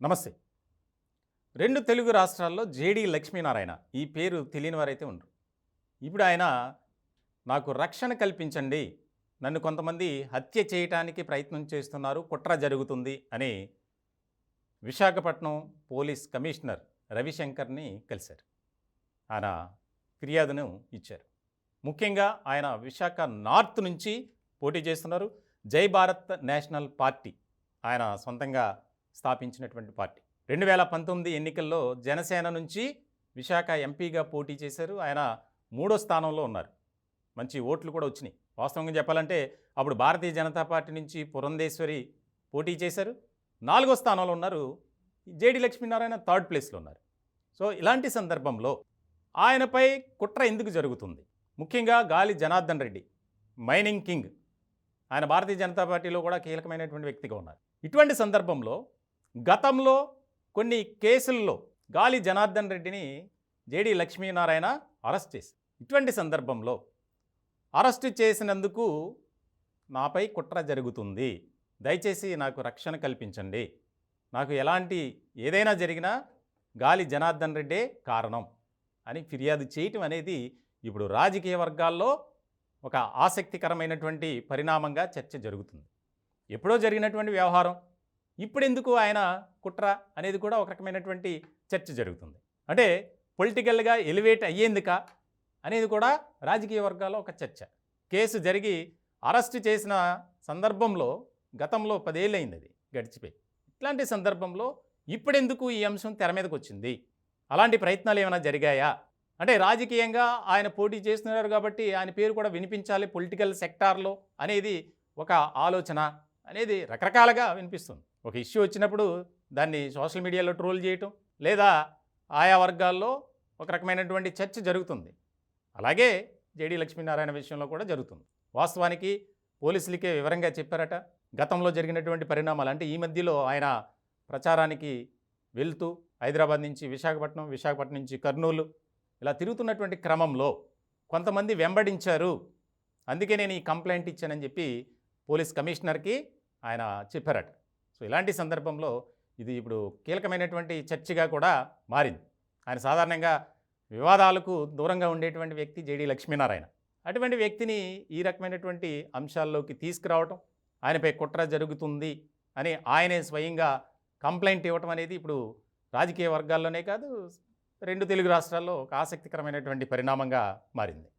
నమస్తే. 2 తెలుగు రాష్ట్రాల్లో జేడీ లక్ష్మీనారాయణ ఈ పేరు తెలియని వారైతే ఉండరు. ఇప్పుడు ఆయన నాకు రక్షణ కల్పించండి. నన్ను కొంతమంది హత్య చేయటానికి ప్రయత్నం చేస్తున్నారు. కుట్ర జరుగుతుంది అని విశాఖపట్నం పోలీస్ కమిషనర్ రవిశంకర్‌ని కలిశారు. ఆయన ఫిర్యాదును ఇచ్చారు. ముఖ్యంగా ఆయన విశాఖ నార్త్ నుంచి పోటీ చేస్తున్నారు. జై భారత్ నేషనల్ పార్టీ ఆయన సొంతంగా స్థాపించినటువంటి పార్టీ. 2019 ఎన్నికల్లో జనసేన నుంచి విశాఖ ఎంపీగా పోటీ చేశారు. ఆయన మూడో స్థానంలో ఉన్నారు. మంచి ఓట్లు కూడా వచ్చినాయి. వాస్తవంగా చెప్పాలంటే అప్పుడు భారతీయ జనతా పార్టీ నుంచి పురంధేశ్వరి పోటీ చేశారు. నాలుగో స్థానంలో ఉన్నారు. జేడీ లక్ష్మీనారాయణ థర్డ్ ప్లేస్లో ఉన్నారు. సో ఇలాంటి సందర్భంలో ఆయనపై కుట్ర ఎందుకు జరుగుతుంది? ముఖ్యంగా గాలి జనార్దన్ రెడ్డి మైనింగ్ కింగ్. ఆయన భారతీయ జనతా పార్టీలో కూడా కీలకమైనటువంటి వ్యక్తిగా ఉన్నారు. ఇటువంటి సందర్భంలో గతంలో కొన్ని కేసుల్లో గాలి జనార్దన్ రెడ్డిని జేడీ లక్ష్మీనారాయణ అరెస్ట్ చేశారు. ఇటువంటి సందర్భంలో అరెస్టు చేసినందుకు నాపై కుట్ర జరుగుతుంది, దయచేసి నాకు రక్షణ కల్పించండి, నాకు ఎలాంటి ఏదైనా జరిగినా గాలి జనార్దన్ రెడ్డే కారణం అని ఫిర్యాదు చేయటం అనేది ఇప్పుడు రాజకీయ వర్గాల్లో ఒక ఆసక్తికరమైనటువంటి పరిణామంగా చర్చ జరుగుతుంది. ఎప్పుడో జరిగినటువంటి వ్యవహారం ఇప్పుడెందుకు ఆయన కుట్ర అనేది కూడా ఒక రకమైనటువంటి చర్చ జరుగుతుంది. అంటే పొలిటికల్గా ఎలివేట్ అయ్యేందుకా అనేది కూడా రాజకీయ వర్గాల్లో ఒక చర్చ. కేసు జరిగి అరెస్ట్ చేసిన సందర్భంలో గతంలో 10 ఏళ్ళు అయింది, అది గడిచిపోయి. ఇట్లాంటి సందర్భంలో ఇప్పుడెందుకు ఈ అంశం తెర మీదకి వచ్చింది? అలాంటి ప్రయత్నాలు ఏమైనా జరిగాయా? అంటే రాజకీయంగా ఆయన పోటీ చేస్తున్నారు కాబట్టి ఆయన పేరు కూడా వినిపించాలి పొలిటికల్ సెక్టార్లో అనేది ఒక ఆలోచన అనేది రకరకాలుగా వినిపిస్తుంది. ఒక ఇష్యూ వచ్చినప్పుడు దాన్ని సోషల్ మీడియాలో ట్రోల్ చేయటం, లేదా ఆయా వర్గాల్లో ఒక రకమైనటువంటి చర్చ జరుగుతుంది. అలాగే జేడీ లక్ష్మీనారాయణ విషయంలో కూడా జరుగుతుంది. వాస్తవానికి పోలీసులకే వివరంగా చెప్పారట గతంలో జరిగినటువంటి పరిణామాలు. అంటే ఈ మధ్యలో ఆయన ప్రచారానికి వెళ్తూ హైదరాబాద్ నుంచి విశాఖపట్నం, విశాఖపట్నం నుంచి కర్నూలు ఇలా తిరుగుతున్నటువంటి క్రమంలో కొంతమంది వెంబడించారు, అందుకే నేను ఈ కంప్లైంట్ ఇచ్చానని చెప్పి పోలీస్ కమిషనర్కి ఆయన చెప్పారట. సో ఇలాంటి సందర్భంలో ఇది ఇప్పుడు కీలకమైనటువంటి చర్చగా కూడా మారింది. ఆయన సాధారణంగా వివాదాలకు దూరంగా ఉండేటువంటి వ్యక్తి జేడీ లక్ష్మీనారాయణ. అటువంటి వ్యక్తిని ఈ రకమైనటువంటి అంశాల్లోకి తీసుకురావటం, ఆయనపై కుట్ర జరుగుతుంది అని ఆయనే స్వయంగా కంప్లైంట్ ఇవ్వటం అనేది ఇప్పుడు రాజకీయ వర్గాల్లోనే కాదు 2 తెలుగు రాష్ట్రాల్లో ఒక ఆసక్తికరమైనటువంటి పరిణామంగా మారింది.